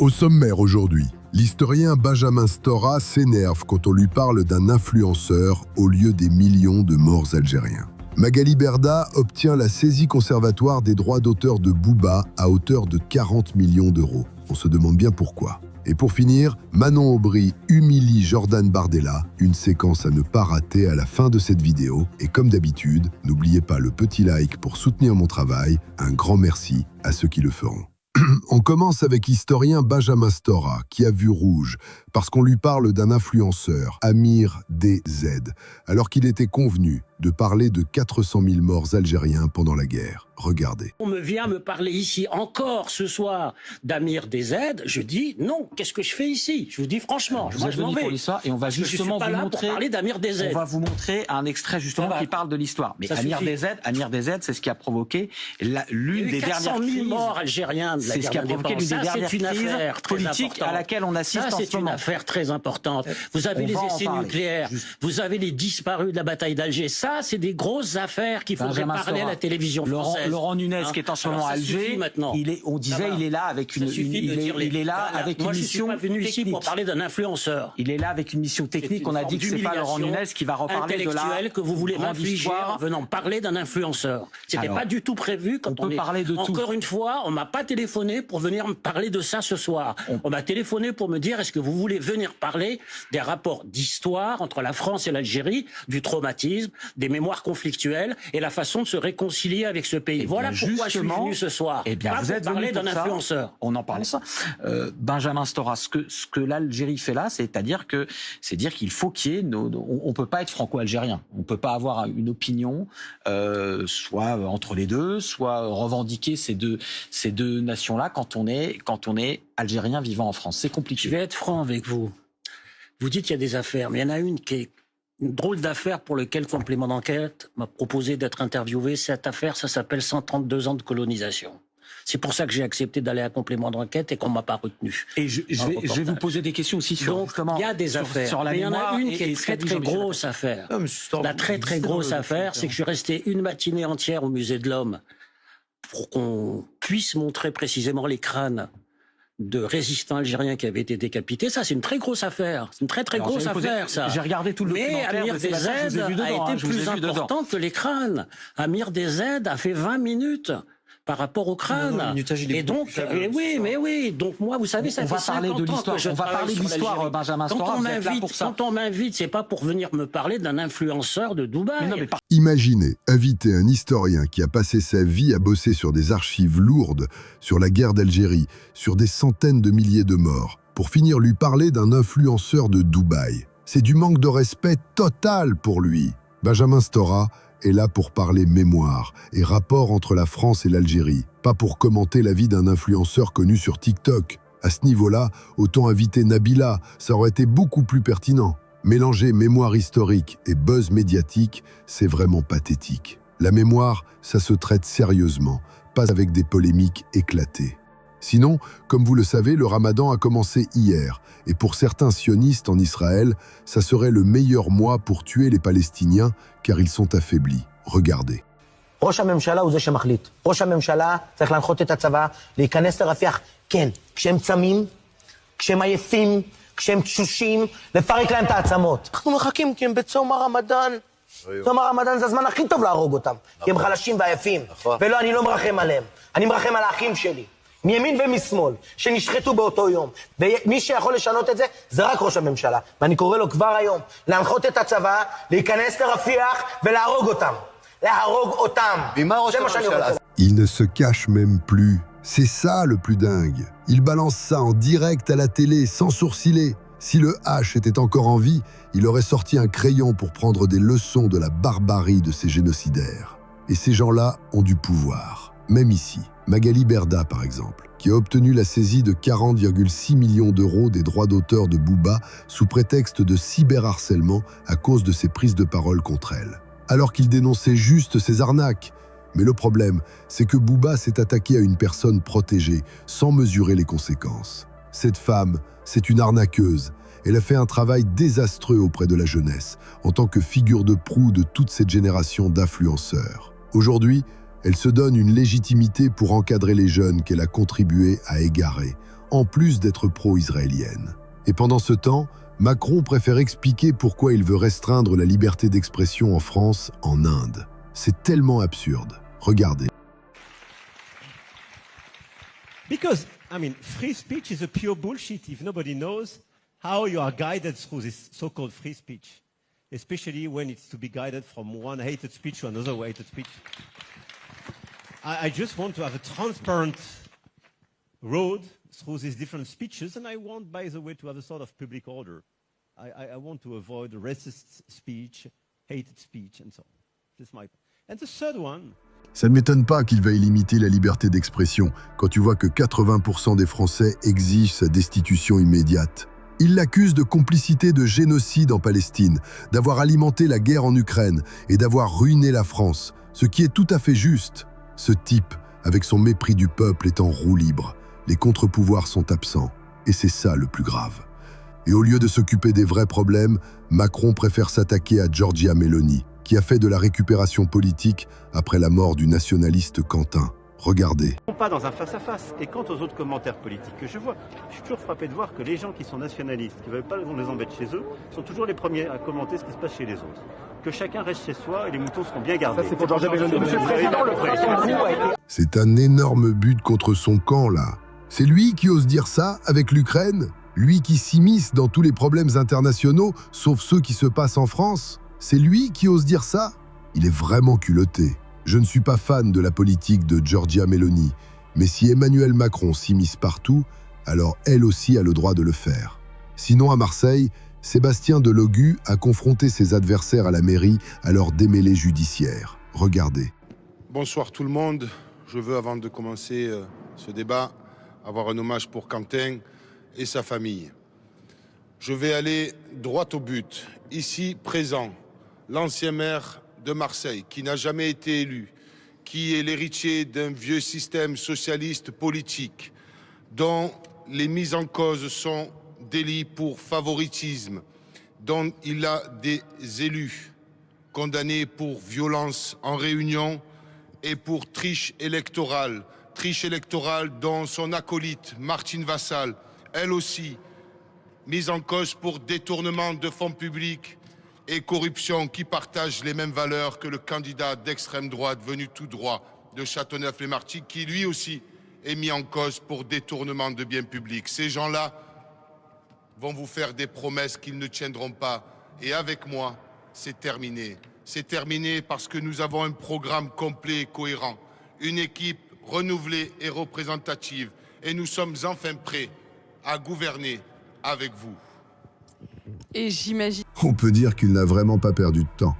Au sommaire aujourd'hui, l'historien Benjamin Stora s'énerve quand on lui parle d'un influenceur au lieu des millions de morts algériens. Magali Berda obtient la saisie conservatoire des droits d'auteur de Booba à hauteur de 40 millions d'euros. On se demande bien pourquoi. Et pour finir, Manon Aubry humilie Jordan Bardella, une séquence à ne pas rater à la fin de cette vidéo. Et comme d'habitude, n'oubliez pas le petit like pour soutenir mon travail. Un grand merci à ceux qui le feront. On commence avec l'historien Benjamin Stora, qui a vu rouge, parce qu'on lui parle d'un influenceur, Amir DZ, alors qu'il était convenu de parler de 400 000 morts algériens pendant la guerre. Regardez. On vient me parler ici encore ce soir d'Amir DZ, je dis non, qu'est-ce que je fais ici? Je vous dis franchement, vous êtes venu pour l'histoire et on va justement vous montrer. On va vous montrer un extrait justement qui parle de l'histoire. Mais Amir DZ, c'est ce qui a provoqué l'une des dernières crises morts algériens de la guerre d'indépendance. C'est une affaire politique à laquelle on assiste en ce moment. C'est une affaire très importante. Vous avez les essais nucléaires, vous avez les disparus de la bataille d'Alger. Ça, c'est des grosses affaires qu'il faudrait parler à la télévision française. Laurent Nunez, qui est en ce moment à Alger, on disait il est là avec une mission. Moi, je suis pas venu ici pour parler d'un influenceur. Il est là avec une mission technique. On a dit que c'est pas Laurent Nunez qui va reparler de la que vous voulez m'infliger en venant parler d'un influenceur. C'était pas du tout prévu. Quand on peut parler de tout. Encore une fois, on m'a pas téléphoné pour venir me parler de ça ce soir. On m'a téléphoné pour me dire est-ce que vous voulez venir parler des rapports d'histoire entre la France et l'Algérie, du traumatisme, des mémoires conflictuelles et la façon de se réconcilier avec ce pays. Voilà pourquoi je suis venu ce soir. Eh bien, vous êtes parlé d'un influenceur. On en parle ça. Benjamin Stora, ce que l'Algérie fait là, c'est dire qu'il faut qu'il y ait on peut pas être franco-algérien. On peut pas avoir une opinion soit entre les deux, soit revendiquer ces deux nations-là quand on est algérien vivant en France. C'est compliqué. Je vais être franc avec vous. Vous dites qu'il y a des affaires, mais il y en a une qui est une drôle d'affaire pour laquelle Complément d'enquête m'a proposé d'être interviewé. Cette affaire, ça s'appelle 132 ans de colonisation. C'est pour ça que j'ai accepté d'aller à Complément d'enquête et qu'on m'a pas retenu. Et je vais vous poser des questions aussi sur il y a des affaires. Sur la mémoire, mais il y en a une qui est très grosse affaire. La très grosse affaire, c'est que je suis resté une matinée entière au musée de l'Homme pour qu'on puisse montrer précisément les crânes de résistants algériens qui avaient été décapités. Ça, c'est une très grosse affaire. C'est une très grosse affaire, ça. J'ai regardé tout le documentaire. Mais Amir DZ a été plus important que les crânes. Amir DZ a fait 20 minutes par rapport au crâne. Et donc, oui. Donc moi, vous savez, ça fait 50 ans que je travaille sur l'Algérie. On va parler de l'histoire, Benjamin Stora. Quand on m'invite, c'est pas pour venir me parler d'un influenceur de Dubaï. Imaginez inviter un historien qui a passé sa vie à bosser sur des archives lourdes, sur la guerre d'Algérie, sur des centaines de milliers de morts, pour finir lui parler d'un influenceur de Dubaï. C'est du manque de respect total pour lui. Benjamin Stora est là pour parler mémoire et rapport entre la France et l'Algérie, pas pour commenter la vie d'un influenceur connu sur TikTok. À ce niveau-là, autant inviter Nabila, ça aurait été beaucoup plus pertinent. Mélanger mémoire historique et buzz médiatique, c'est vraiment pathétique. La mémoire, ça se traite sérieusement, pas avec des polémiques éclatées. Sinon, comme vous le savez, le Ramadan a commencé hier, et pour certains sionistes en Israël, ça serait le meilleur mois pour tuer les Palestiniens, car ils sont affaiblis. Regardez. ראש הממשלה הוא זה שמחליט. ראש הממשלה צריך להנחות את הצבא, להיכנס לרפיח, כן, כשהם צמים, כשהם עייפים, כשהם תשושים, לפרק להם את העצמות. אנחנו מחכים כי הם בצום הרמדאן. צום הרמדאן זה הזמן הכי טוב להרוג אותם, כי הם חלשים ועייפים. ולא, אני לא מרחם עליהם. אני מרחם על האחים שלי. מימין ומשמאל, שנשחטו באותו יום. ומי שיכול לשנות את זה, זה רק ראש הממשלה. ואני קורא לו כבר היום, להנחות את הצבא, להיכנס לרפיח ולהרוג אותם. להרוג אותם. זה מה שאני רוצה. Il ne se cache même plus. C'est ça le plus dingue. Il balance ça en direct à la télé, sans sourciller. Si le H était encore en vie, il aurait sorti un crayon pour prendre des leçons de la barbarie de ces génocidaires. Et ces gens-là ont du pouvoir. Même ici. Magali Berda, par exemple, qui a obtenu la saisie de 40,6 millions d'euros des droits d'auteur de Booba sous prétexte de cyberharcèlement à cause de ses prises de parole contre elle. Alors qu'il dénonçait juste ces arnaques. Mais le problème, c'est que Booba s'est attaqué à une personne protégée, sans mesurer les conséquences. Cette femme, c'est une arnaqueuse. Elle a fait un travail désastreux auprès de la jeunesse, en tant que figure de proue de toute cette génération d'influenceurs. Aujourd'hui, elle se donne une légitimité pour encadrer les jeunes qu'elle a contribué à égarer, en plus d'être pro-israélienne. Et pendant ce temps, Macron préfère expliquer pourquoi il veut restreindre la liberté d'expression en France, en Inde. C'est tellement absurde. Regardez. Because, free speech is a pure bullshit if nobody knows how you are guided through this so-called free speech, especially when it's to be guided from one hated speech to another hated speech. I just want to have a transparent road through these different speeches, and I want, by the way, to have a sort of public order. I want to avoid racist speech, hated speech, and so on. This is my point. And the third one. Ça ne m'étonne pas qu'il veuille limiter la liberté d'expression quand tu vois que 80% des Français exigent sa destitution immédiate. Il l'accuse de complicité de génocide en Palestine, d'avoir alimenté la guerre en Ukraine et d'avoir ruiné la France, ce qui est tout à fait juste. Ce type, avec son mépris du peuple, est en roue libre. Les contre-pouvoirs sont absents, et c'est ça le plus grave. Et au lieu de s'occuper des vrais problèmes, Macron préfère s'attaquer à Giorgia Meloni, qui a fait de la récupération politique après la mort du nationaliste Quentin. Regardez. Pas dans un face-à-face. Et quant aux autres commentaires politiques que je vois, je suis toujours frappé de voir que les gens qui sont nationalistes, qui ne veulent pas qu'on les embête chez eux, sont toujours les premiers à commenter ce qui se passe chez les autres. Que chacun reste chez soi et les moutons seront bien gardés. Ça, c'est pour Giorgia Meloni. Monsieur le Président, le président a été... C'est un énorme but contre son camp, là. C'est lui qui ose dire ça avec l'Ukraine? Lui qui s'immisce dans tous les problèmes internationaux, sauf ceux qui se passent en France? C'est lui qui ose dire ça? Il est vraiment culotté. Je ne suis pas fan de la politique de Giorgia Meloni, mais si Emmanuel Macron s'immisce partout, alors elle aussi a le droit de le faire. Sinon, à Marseille, Sébastien Delogu a confronté ses adversaires à la mairie à leur démêlés judiciaire. Regardez. Bonsoir tout le monde. Je veux, avant de commencer ce débat, avoir un hommage pour Quentin et sa famille. Je vais aller droit au but. Ici, présent, l'ancien maire de Marseille, qui n'a jamais été élu, qui est l'héritier d'un vieux système socialiste politique, dont les mises en cause sont délits pour favoritisme, dont il a des élus condamnés pour violence en réunion et pour triche électorale dont son acolyte Martine Vassal, elle aussi, mise en cause pour détournement de fonds publics et corruption, qui partagent les mêmes valeurs que le candidat d'extrême droite venu tout droit de Châteauneuf-les-Martyrs, qui lui aussi est mis en cause pour détournement de biens publics. Ces gens-là vont vous faire des promesses qu'ils ne tiendront pas. Et avec moi, c'est terminé. C'est terminé parce que nous avons un programme complet et cohérent, une équipe renouvelée et représentative. Et nous sommes enfin prêts à gouverner avec vous. Et j'imagine... On peut dire qu'il n'a vraiment pas perdu de temps.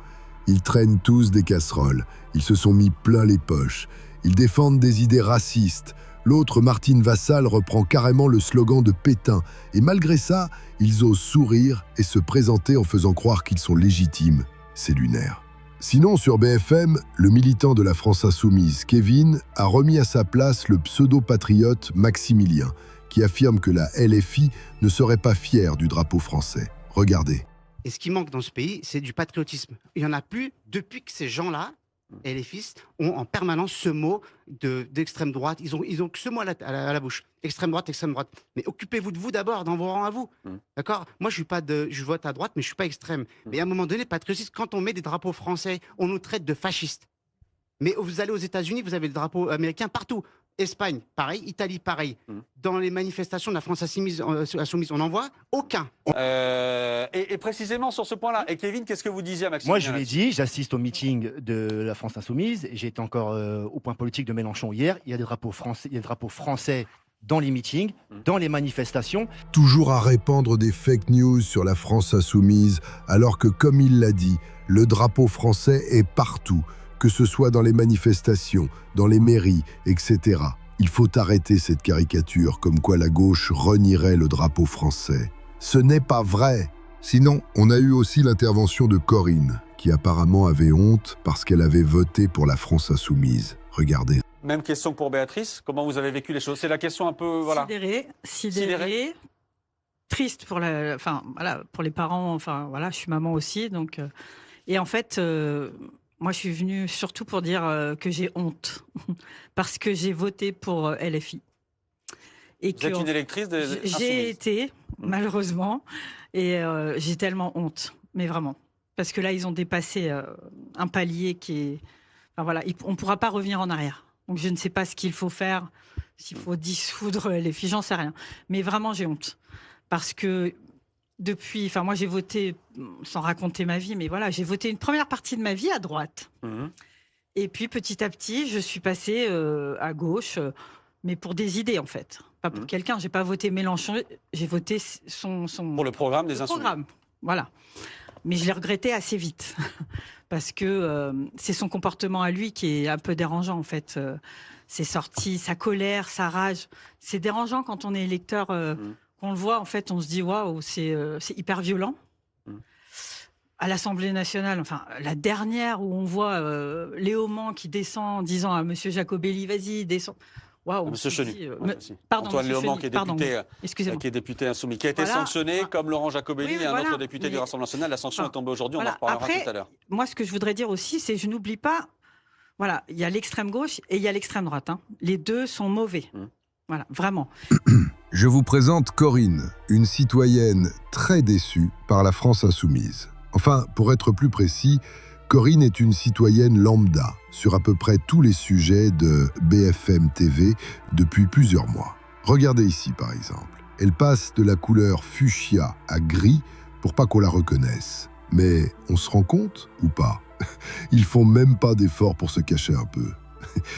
Ils traînent tous des casseroles. Ils se sont mis plein les poches. Ils défendent des idées racistes. L'autre, Martine Vassal, reprend carrément le slogan de Pétain. Et malgré ça, ils osent sourire et se présenter en faisant croire qu'ils sont légitimes. C'est lunaire. Sinon, sur BFM, le militant de la France Insoumise, Kevin, a remis à sa place le pseudo-patriote Maximilien, qui affirme que la LFI ne serait pas fière du drapeau français. Regardez. Et ce qui manque dans ce pays, c'est du patriotisme. Il n'y en a plus depuis que ces gens-là, LFistes, ont en permanence ce mot d'extrême droite. Ils ont que ce mot à la bouche. Extrême droite, extrême droite. Mais occupez-vous de vous d'abord, dans vos rangs à vous. D'accord ? Moi, je vote à droite, mais je ne suis pas extrême. Mais à un moment donné, patriotisme, quand on met des drapeaux français, on nous traite de fascistes. Mais vous allez aux États-Unis, vous avez des drapeaux américains partout. Espagne, pareil. Italie, pareil. Dans les manifestations de la France insoumise, on n'en voit aucun. Et précisément sur ce point-là. Et Kevin, qu'est-ce que vous disiez à Maxime? Moi, je l'ai dit, j'assiste au meeting de la France insoumise. J'ai été encore au point politique de Mélenchon hier. Il y a des drapeaux français dans les meetings, dans les manifestations. Toujours à répandre des fake news sur la France insoumise, alors que, comme il l'a dit, le drapeau français est partout, que ce soit dans les manifestations, dans les mairies, etc. Il faut arrêter cette caricature, comme quoi la gauche renierait le drapeau français. Ce n'est pas vrai. Sinon, on a eu aussi l'intervention de Corinne, qui apparemment avait honte parce qu'elle avait voté pour la France insoumise. Regardez. Même question pour Béatrice. Comment vous avez vécu les choses? C'est la question un peu... Voilà. Sidéré. Triste pour, pour les parents. Enfin, voilà, je suis maman aussi. Donc, et en fait... moi, je suis venue surtout pour dire que j'ai honte, parce que j'ai voté pour LFI. Et Vous êtes une électrice des J'ai été, malheureusement, et j'ai tellement honte, mais vraiment. Parce que là, ils ont dépassé un palier qui est... Enfin, voilà, on ne pourra pas revenir en arrière. Donc je ne sais pas ce qu'il faut faire, s'il faut dissoudre les filles, j'en sais rien. Mais vraiment, j'ai honte. Parce que depuis... Enfin, moi, j'ai voté, sans raconter ma vie, mais voilà, j'ai voté une première partie de ma vie à droite. Et puis, petit à petit, je suis passée à gauche, mais pour des idées, en fait. Pas pour quelqu'un. Je n'ai pas voté Mélenchon, j'ai voté son... Pour le programme des Insoumis. Voilà. Mais je l'ai regretté assez vite. Parce que c'est son comportement à lui qui est un peu dérangeant, en fait. Ses sorties, sa colère, sa rage. C'est dérangeant quand on est électeur, qu'on le voit, en fait, on se dit, waouh, c'est hyper violent. À l'Assemblée nationale, enfin, la dernière où on voit Léaumont qui descend en disant à M. Jacobelli, vas-y, descends. Waouh, Monsieur Chenu. Pardon, Antoine Léaumont, qui est député insoumis, qui a été sanctionné comme Laurent Jacobelli et un autre député du Rassemblement national. La sanction est tombée aujourd'hui, on en reparlera tout à l'heure. Moi, ce que je voudrais dire aussi, c'est que je n'oublie pas, voilà, il y a l'extrême gauche et il y a l'extrême droite. Hein. Les deux sont mauvais. Voilà, vraiment. Je vous présente Corinne, une citoyenne très déçue par la France insoumise. Enfin, pour être plus précis, Corinne est une citoyenne lambda sur à peu près tous les sujets de BFM TV depuis plusieurs mois. Regardez ici par exemple. Elle passe de la couleur fuchsia à gris pour pas qu'on la reconnaisse. Mais on se rend compte ou pas? Ils font même pas d'efforts pour se cacher un peu.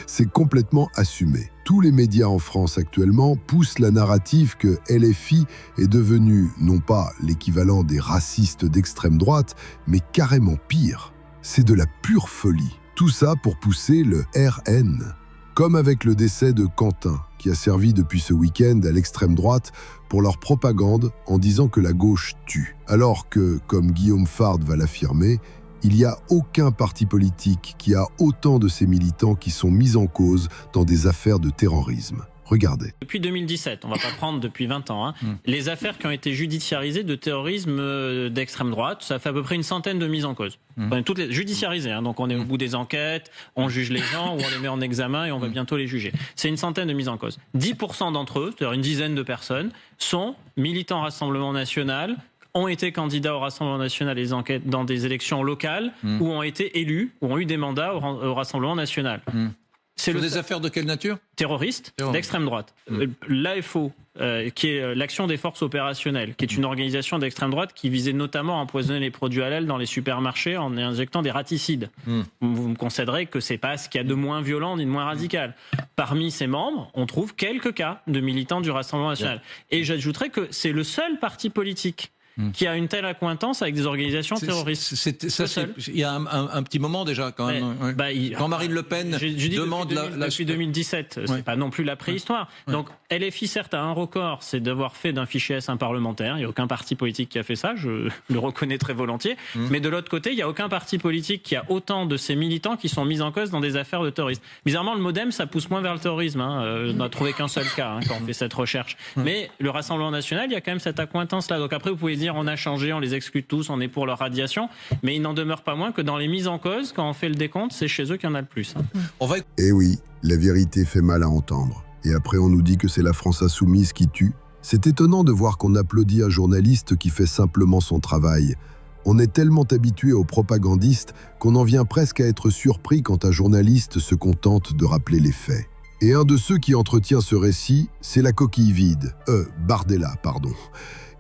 C'est complètement assumé. Tous les médias en France actuellement poussent la narrative que LFI est devenu non pas l'équivalent des racistes d'extrême droite, mais carrément pire. C'est de la pure folie. Tout ça pour pousser le RN. Comme avec le décès de Quentin, qui a servi depuis ce week-end à l'extrême droite pour leur propagande en disant que la gauche tue. Alors que, comme Guillaume Fard va l'affirmer, il n'y a aucun parti politique qui a autant de ses militants qui sont mis en cause dans des affaires de terrorisme. Regardez. Depuis 2017, on ne va pas prendre depuis 20 ans, hein, les affaires qui ont été judiciarisées de terrorisme d'extrême droite, ça fait à peu près une centaine de mises en cause. Enfin, toutes les judiciarisées, hein, donc on est au bout des enquêtes, on juge les gens, ou on les met en examen et on va bientôt les juger. C'est une centaine de mises en cause. 10% d'entre eux, c'est-à-dire une dizaine de personnes, sont militants Rassemblement National, ont été candidats au Rassemblement National et enquêtes dans des élections locales, ou ont été élus, ou ont eu des mandats au Rassemblement National. C'est des affaires de quelle nature? Terroristes d'extrême droite. L'AFO, qui est l'Action des Forces Opérationnelles, qui est une organisation d'extrême droite qui visait notamment à empoisonner les produits halal dans les supermarchés en injectant des raticides. Vous me concéderez que c'est pas ce qu'il y a de moins violent ni de moins radical. Parmi ses membres, on trouve quelques cas de militants du Rassemblement National. Et j'ajouterais que c'est le seul parti politique qui a une telle accointance avec des organisations terroristes. Il y a un petit moment déjà quand même. Quand Marine Le Pen demande depuis 2017, c'est pas non plus la préhistoire. Donc LFI certes a un record, c'est d'avoir fait d'un fichier S un parlementaire. Il n'y a aucun parti politique qui a fait ça, je le reconnais très volontiers. Mais de l'autre côté, il n'y a aucun parti politique qui a autant de ses militants qui sont mis en cause dans des affaires de terrorisme. Bizarrement, le MoDem, ça pousse moins vers le terrorisme. On n'a trouvé qu'un seul cas quand on fait cette recherche. Mais le Rassemblement National, il y a quand même cette accointance-là. Donc après, vous pouvez dire on a changé, on les exclut tous, on est pour leur radiation, mais il n'en demeure pas moins que dans les mises en cause, quand on fait le décompte, c'est chez eux qu'il y en a le plus. Eh oui, la vérité fait mal à entendre. Et après on nous dit que c'est la France insoumise qui tue. C'est étonnant de voir qu'on applaudit un journaliste qui fait simplement son travail. On est tellement habitué aux propagandistes qu'on en vient presque à être surpris quand un journaliste se contente de rappeler les faits. Et un de ceux qui entretient ce récit, c'est la coquille vide, Bardella, pardon,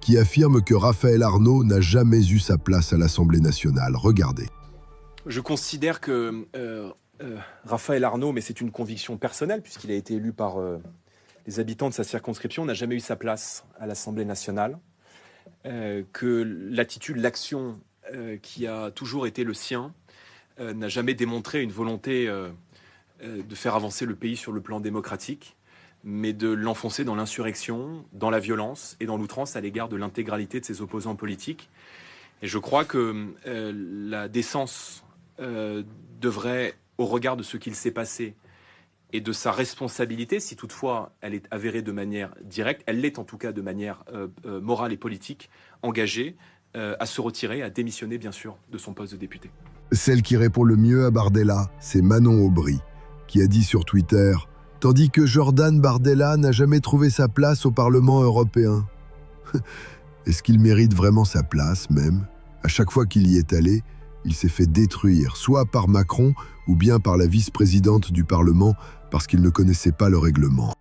qui affirme que Raphaël Arnault n'a jamais eu sa place à l'Assemblée nationale. Regardez. Je considère que Raphaël Arnault, mais c'est une conviction personnelle, puisqu'il a été élu par les habitants de sa circonscription, n'a jamais eu sa place à l'Assemblée nationale, que l'attitude, l'action qui a toujours été le sien, n'a jamais démontré une volonté de faire avancer le pays sur le plan démocratique, mais de l'enfoncer dans l'insurrection, dans la violence et dans l'outrance à l'égard de l'intégralité de ses opposants politiques. Et je crois que la décence devrait, au regard de ce qu'il s'est passé et de sa responsabilité, si toutefois elle est avérée de manière directe, elle l'est en tout cas de manière morale et politique, engagée à se retirer, à démissionner bien sûr de son poste de député. Celle qui répond le mieux à Bardella, c'est Manon Aubry, qui a dit sur Twitter tandis que Jordan Bardella n'a jamais trouvé sa place au Parlement européen. Est-ce qu'il mérite vraiment sa place même? À chaque fois qu'il y est allé, il s'est fait détruire, soit par Macron ou bien par la vice-présidente du Parlement parce qu'il ne connaissait pas le règlement.